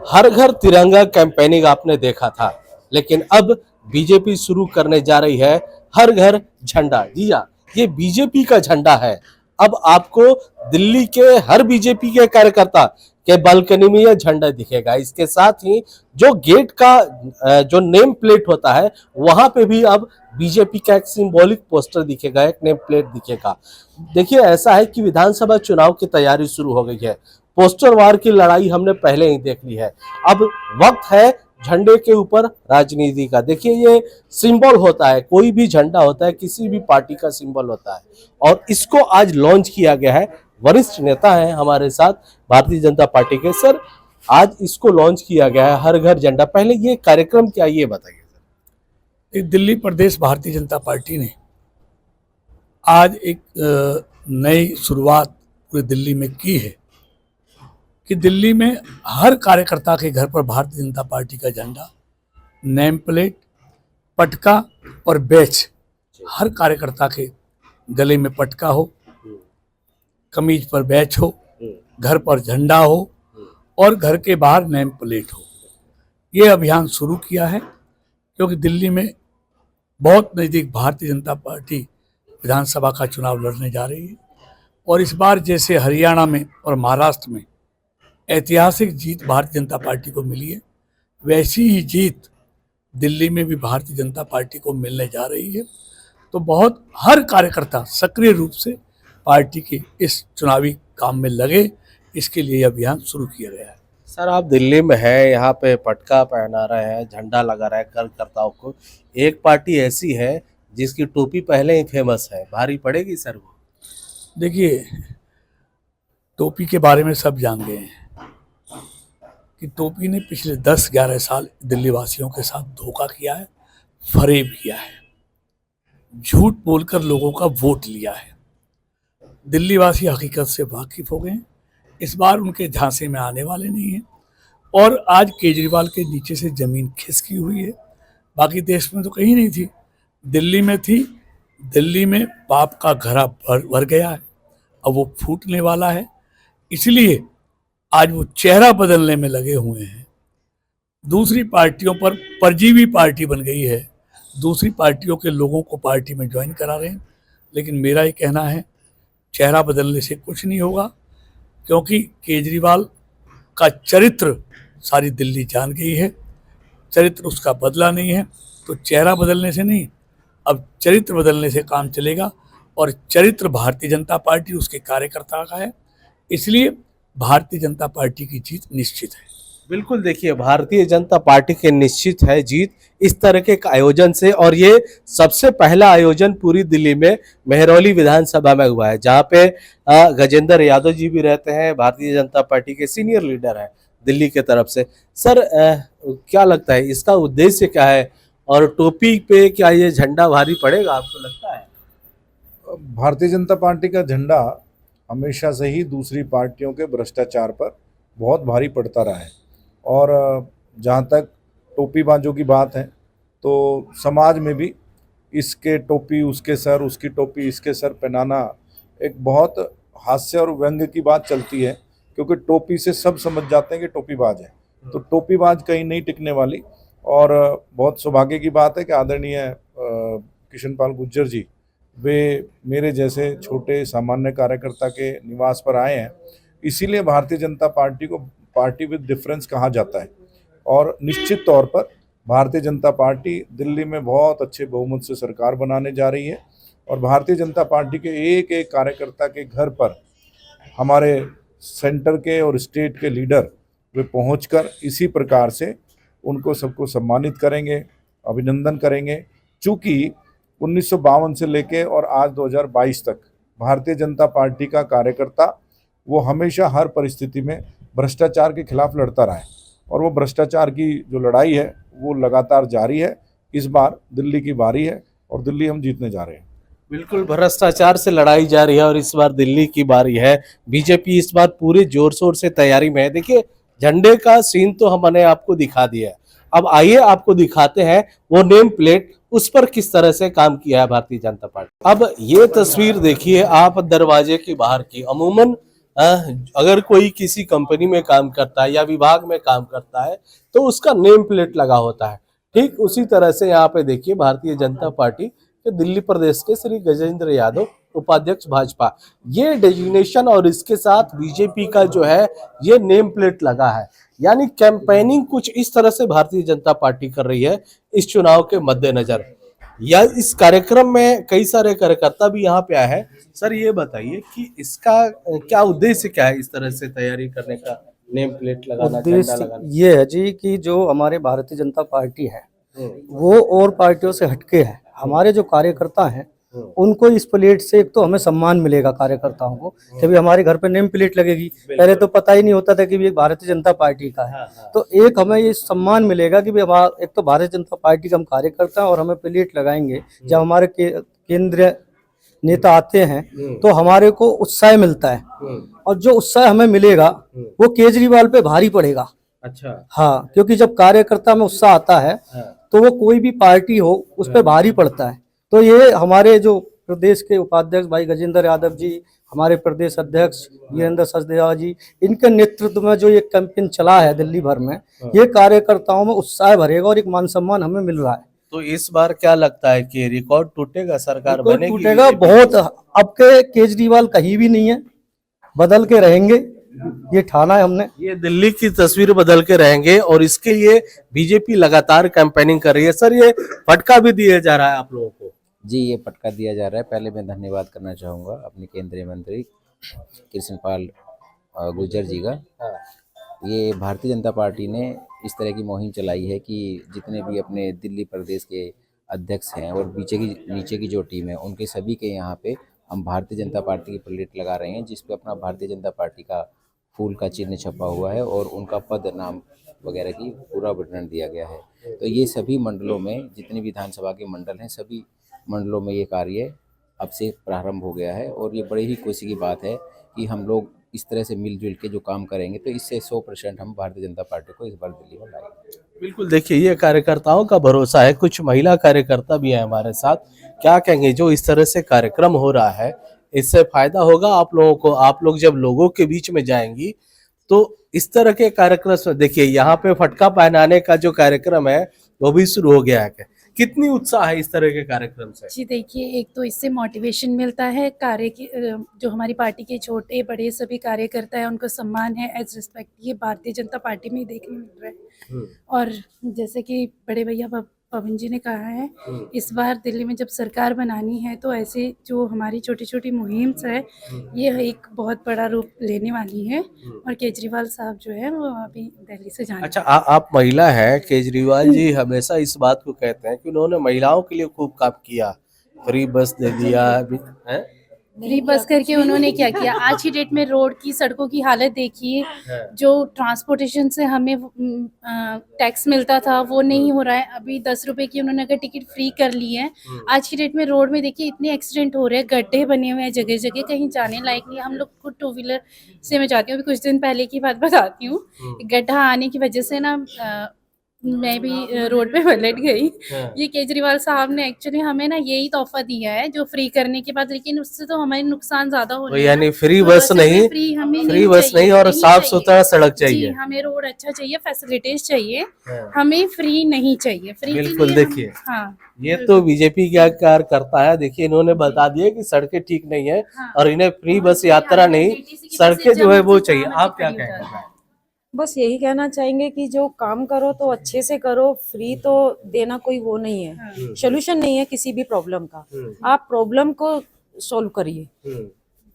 हर घर तिरंगा कैंपेनिंग आपने देखा था, लेकिन अब बीजेपी शुरू करने जा रही है हर घर झंडा। जी हाँ, ये बीजेपी का झंडा है। अब आपको दिल्ली के हर बीजेपी के कार्यकर्ता के बालकनी में यह झंडा दिखेगा। इसके साथ ही जो गेट का जो नेम प्लेट होता है, वहां पे भी अब बीजेपी का एक सिंबॉलिक पोस्टर दिखेगा, एक नेम प्लेट दिखेगा। देखिए, ऐसा है कि विधानसभा चुनाव की तैयारी शुरू हो गई है। पोस्टर वार की लड़ाई हमने पहले ही देख ली है। अब वक्त है झंडे के ऊपर राजनीति का। देखिए, ये सिंबल होता है, कोई भी झंडा होता है, किसी भी पार्टी का सिंबल होता है, और इसको आज लॉन्च किया गया है। वरिष्ठ नेता हैं हमारे साथ भारतीय जनता पार्टी के। सर, आज इसको लॉन्च किया गया है हर घर झंडा। पहले ये कार्यक्रम क्या, ये बताइए सर। दिल्ली प्रदेश भारतीय जनता पार्टी ने आज एक नई शुरुआत पूरे दिल्ली में की है कि दिल्ली में हर कार्यकर्ता के घर पर भारतीय जनता पार्टी का झंडा, नेम प्लेट, पटका और बैच, हर कार्यकर्ता के गले में पटका हो, कमीज पर बैच हो, घर पर झंडा हो और घर के बाहर नेम प्लेट हो। ये अभियान शुरू किया है क्योंकि दिल्ली में बहुत नज़दीक भारतीय जनता पार्टी विधानसभा का चुनाव लड़ने जा रही है, और इस बार जैसे हरियाणा में और महाराष्ट्र में ऐतिहासिक जीत भारतीय जनता पार्टी को मिली है, वैसी ही जीत दिल्ली में भी भारतीय जनता पार्टी को मिलने जा रही है। तो बहुत हर कार्यकर्ता सक्रिय रूप से पार्टी के इस चुनावी काम में लगे, इसके लिए अभियान शुरू किया गया है। सर, आप दिल्ली में हैं, यहाँ पे पटका पहना रहे हैं, झंडा लगा रहे हैं कार्यकर्ताओं को। एक पार्टी ऐसी है जिसकी टोपी पहले ही फेमस है, भारी पड़ेगी सर वो? देखिए, टोपी के बारे में सब जान गए हैं कि टोपी ने पिछले 10-11 साल दिल्ली वासियों के साथ धोखा किया है, फरेब किया है, झूठ बोलकर लोगों का वोट लिया है। दिल्ली वासी हकीकत से वाकिफ हो गए हैं, इस बार उनके झांसे में आने वाले नहीं हैं। और आज केजरीवाल के नीचे से जमीन खिसकी हुई है, बाकी देश में तो कहीं नहीं थी, दिल्ली में थी। दिल्ली में पाप का घड़ा भर गया है, अब वो फूटने वाला है। इसलिए आज वो चेहरा बदलने में लगे हुए हैं। दूसरी पार्टियों पर परजीवी पार्टी बन गई है, दूसरी पार्टियों के लोगों को पार्टी में ज्वाइन करा रहे हैं। लेकिन मेरा ये कहना है, चेहरा बदलने से कुछ नहीं होगा, क्योंकि केजरीवाल का चरित्र सारी दिल्ली जान गई है। चरित्र उसका बदला नहीं है, तो चेहरा बदलने से नहीं, अब चरित्र बदलने से काम चलेगा। और चरित्र भारतीय जनता पार्टी, उसके कार्यकर्ता का है, इसलिए भारतीय जनता पार्टी की जीत निश्चित है। बिल्कुल, देखिए, भारतीय जनता पार्टी के निश्चित है जीत इस तरह के आयोजन से। और ये सबसे पहला आयोजन पूरी दिल्ली में मेहरौली विधानसभा में हुआ है, जहाँ पे गजेंद्र यादव जी भी रहते हैं, भारतीय जनता पार्टी के सीनियर लीडर हैं दिल्ली के तरफ से। सर, क्या लगता है इसका उद्देश्य क्या है, और टोपी पे क्या ये झंडा भारी पड़ेगा, आपको लगता है? भारतीय जनता पार्टी का झंडा हमेशा से ही दूसरी पार्टियों के भ्रष्टाचार पर बहुत भारी पड़ता रहा है। और जहाँ तक टोपीबाजों की बात है, तो समाज में भी इसके टोपी उसके सर, उसकी टोपी इसके सर पहनाना एक बहुत हास्य और व्यंग्य की बात चलती है, क्योंकि टोपी से सब समझ जाते हैं कि टोपीबाज है। तो टोपीबाज कहीं नहीं टिकने वाली। और बहुत सौभाग्य की बात है कि आदरणीय कृष्णपाल गुर्जर जी, वे मेरे जैसे छोटे सामान्य कार्यकर्ता के निवास पर आए हैं। इसीलिए भारतीय जनता पार्टी को पार्टी विद डिफरेंस कहा जाता है। और निश्चित तौर पर भारतीय जनता पार्टी दिल्ली में बहुत अच्छे बहुमत से सरकार बनाने जा रही है। और भारतीय जनता पार्टी के एक एक कार्यकर्ता के घर पर हमारे सेंटर के और स्टेट के लीडर वे पहुंचकर इसी प्रकार से उनको सबको सम्मानित करेंगे, अभिनंदन करेंगे। चूँकि 1952 से लेके और आज 2022 तक भारतीय जनता पार्टी का कार्यकर्ता वो हमेशा हर परिस्थिति में भ्रष्टाचार के खिलाफ लड़ता रहा है, और वो भ्रष्टाचार की जो लड़ाई है वो लगातार जारी है। इस बार दिल्ली की बारी है और दिल्ली हम जीतने जा रहे हैं। बिल्कुल, भ्रष्टाचार से लड़ाई जारी है और इस बार दिल्ली की बारी है। बीजेपी इस बार पूरे जोर शोर से तैयारी में है। देखिए, झंडे का सीन तो हमने आपको दिखा दिया है, अब आइए आपको दिखाते हैं वो नेम प्लेट, उस पर किस तरह से काम किया है भारतीय जनता पार्टी। अब ये तस्वीर देखिए आप दरवाजे के बाहर की। अमूमन अगर कोई किसी कंपनी में काम करता है या विभाग में काम करता है तो उसका नेम प्लेट लगा होता है। ठीक उसी तरह से यहाँ पे देखिए भारतीय जनता पार्टी के दिल्ली प्रदेश के श्री गजेंद्र यादव उपाध्यक्ष भाजपा, ये डेजिग्नेशन और इसके साथ बीजेपी का जो है ये नेम प्लेट लगा है। यानी कैंपेनिंग कुछ इस तरह से भारतीय जनता पार्टी कर रही है इस चुनाव के मद्देनजर। या इस कार्यक्रम में कई सारे कार्यकर्ता भी यहाँ पे आए हैं। सर ये बताइए कि इसका क्या उद्देश्य क्या है इस तरह से तैयारी करने का, नेम प्लेट लगाना, झंडा उद्देश्य लगाना? ये है जी कि जो हमारे भारतीय जनता पार्टी है वो और पार्टियों से हटके है। हमारे जो कार्यकर्ता हैं उनको इस प्लेट से एक तो हमें सम्मान मिलेगा कार्यकर्ताओं को, तभी हमारे घर पे नेम प्लेट लगेगी। पहले तो पता ही नहीं होता था कि ये भारतीय जनता पार्टी का है। तो एक हमें ये सम्मान मिलेगा कि एक तो भारतीय जनता पार्टी का हम कार्यकर्ता हैं और हमें प्लेट लगाएंगे। जब हमारे केंद्रीय नेता आते हैं तो हमारे को उत्साह मिलता है, और जो उत्साह हमें मिलेगा वो केजरीवाल पे भारी पड़ेगा। अच्छा। हाँ, क्योंकि जब कार्यकर्ता में उत्साह आता है तो वो कोई भी पार्टी हो उस पर भारी पड़ता है। तो ये हमारे जो प्रदेश के उपाध्यक्ष भाई गजेंद्र यादव जी, हमारे प्रदेश अध्यक्ष वीरेंद्र सचदेवा जी, इनके नेतृत्व में जो ये कैंपेन चला है दिल्ली भर में, ये कार्यकर्ताओं में उत्साह भरेगा और एक मान सम्मान हमें मिल रहा है। तो इस बार क्या लगता है कि रिकॉर्ड टूटेगा, सरकार रिकॉर्ड बनेगी? टूटेगा बहुत। अब के केजरीवाल कहीं भी नहीं है, बदल के रहेंगे, ये ठाना है हमने। ये दिल्ली की तस्वीर बदल के रहेंगे और इसके लिए बीजेपी लगातार कैंपेनिंग कर रही है। सर ये फटका भी दिया जा रहा है आप लोगों को? जी, ये पटका दिया जा रहा है। पहले मैं धन्यवाद करना चाहूँगा अपने केंद्रीय मंत्री कृष्णपाल गुर्जर जी का। ये भारतीय जनता पार्टी ने इस तरह की मुहिम चलाई है कि जितने भी अपने दिल्ली प्रदेश के अध्यक्ष हैं और नीचे की जो टीम है उनके सभी के यहाँ पे हम भारतीय जनता पार्टी की प्लेट लगा रहे हैं, जिस पे अपना भारतीय जनता पार्टी का फूल का चिन्ह छपा हुआ है और उनका पद, नाम वगैरह की पूरा वर्णन दिया गया है। तो ये सभी मंडलों में, जितने विधानसभा के मंडल हैं, सभी मंडलों में ये कार्य अब से प्रारंभ हो गया है। और ये बड़ी ही खुशी की बात है कि हम लोग इस तरह से मिलजुल के जो काम करेंगे तो इससे 100% हम भारतीय जनता पार्टी को इस बार दिल्ली में लाएंगे। बिल्कुल, देखिए ये कार्यकर्ताओं का भरोसा है। कुछ महिला कार्यकर्ता भी है हमारे साथ। क्या कहेंगे, जो इस तरह से कार्यक्रम हो रहा है इससे फायदा होगा आप लोगों को? आप लोग जब लोगों के बीच में जाएंगी तो इस तरह के कार्यक्रम, देखिए यहाँ पे फटका पहनाने का जो कार्यक्रम है वो भी शुरू हो गया है। कितनी उत्साह है इस तरह के कार्यक्रम से? जी देखिए, एक तो इससे मोटिवेशन मिलता है, कार्य की जो हमारी पार्टी के छोटे बड़े सभी कार्यकर्ता है उनको सम्मान है, एज रिस्पेक्ट ये भारतीय जनता पार्टी में ही देखने मिल रहा है। और जैसे कि बड़े भैया पवन जी ने कहा है, इस बार दिल्ली में जब सरकार बनानी है तो ऐसे जो हमारी छोटी छोटी मुहिम है ये एक बहुत बड़ा रूप लेने वाली है। और केजरीवाल साहब जो है वो अभी दिल्ली से जाने। अच्छा, आप महिला हैं, केजरीवाल जी हमेशा इस बात को कहते हैं कि उन्होंने महिलाओं के लिए खूब काम किया, फ्री बस दे दिया है? फ्री बस करके उन्होंने क्या किया, आज की डेट में रोड की, सड़कों की हालत देखिए। जो ट्रांसपोर्टेशन से हमें टैक्स मिलता था वो नहीं हो रहा है। अभी 10 रुपए की उन्होंने अगर टिकट फ्री कर ली है। आज की डेट में रोड में देखिए इतने एक्सीडेंट हो रहे हैं, गड्ढे बने हुए हैं जगह जगह, कहीं जाने लायक नहीं। हम लोग खुद 2 व्हीलर से मैं जाती हूँ, अभी कुछ दिन पहले की बात बताती हूँ। गड्ढा आने की वजह से ना मैं भी रोड पे पलट गई। ये केजरीवाल साहब ने एक्चुअली हमें ना यही तोहफा दिया है जो फ्री करने के बाद, लेकिन उससे तो हमारे नुकसान ज्यादा हो रहा है। यानी फ्री बस नहीं, फ्री बस नहीं और साफ सुथरा सड़क चाहिए। हमें रोड अच्छा चाहिए, फैसिलिटीज चाहिए, हमें फ्री नहीं चाहिए। फ्री बिल्कुल, देखिए हाँ, ये तो बीजेपी क्या कार्य करता है। देखिए इन्होंने बता दिया कि सड़कें ठीक नहीं है और इन्हें फ्री बस यात्रा नहीं, सड़कें जो है वो चाहिए। आप क्या कहेंगे? बस यही कहना चाहेंगे कि जो काम करो तो अच्छे से करो, फ्री तो देना कोई वो नहीं है, सोल्यूशन नहीं है किसी भी प्रॉब्लम का। आप प्रॉब्लम को सॉल्व करिए,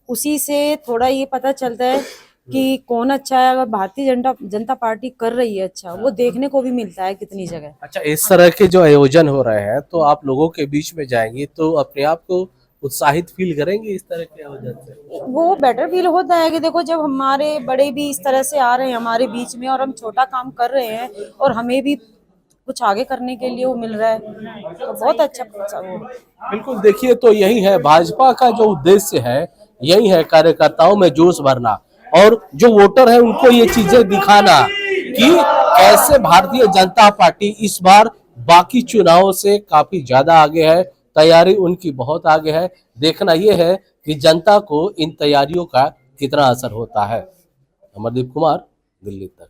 उसी से थोड़ा ये पता चलता है कि कौन अच्छा है। अगर भारतीय जनता पार्टी कर रही है अच्छा, वो देखने को भी मिलता है कितनी जगह। अच्छा, इस तरह के जो आयोजन हो रहे हैं तो आप लोगों के बीच में जाएंगी तो अपने आप को उत्साहित फील करेंगे इस तरह के आयोजन से? वो बेटर फील होता है कि देखो जब हमारे बड़े भी इस तरह से आ रहे हैं हमारे बीच में और हम छोटा काम कर रहे हैं और हमें भी कुछ आगे करने के लिए वो मिल रहा है, तो बहुत अच्छा वो। बिल्कुल, देखिए तो यही है भाजपा का जो उद्देश्य है, यही है कार्यकर्ताओं में जोश भरना और जो वोटर है उनको ये चीजें दिखाना कि कैसे भारतीय जनता पार्टी इस बार बाकी चुनावों से काफी ज्यादा आगे है, तैयारी उनकी बहुत आगे है। देखना यह है कि जनता को इन तैयारियों का कितना असर होता है। अमरदीप कुमार, दिल्ली तक।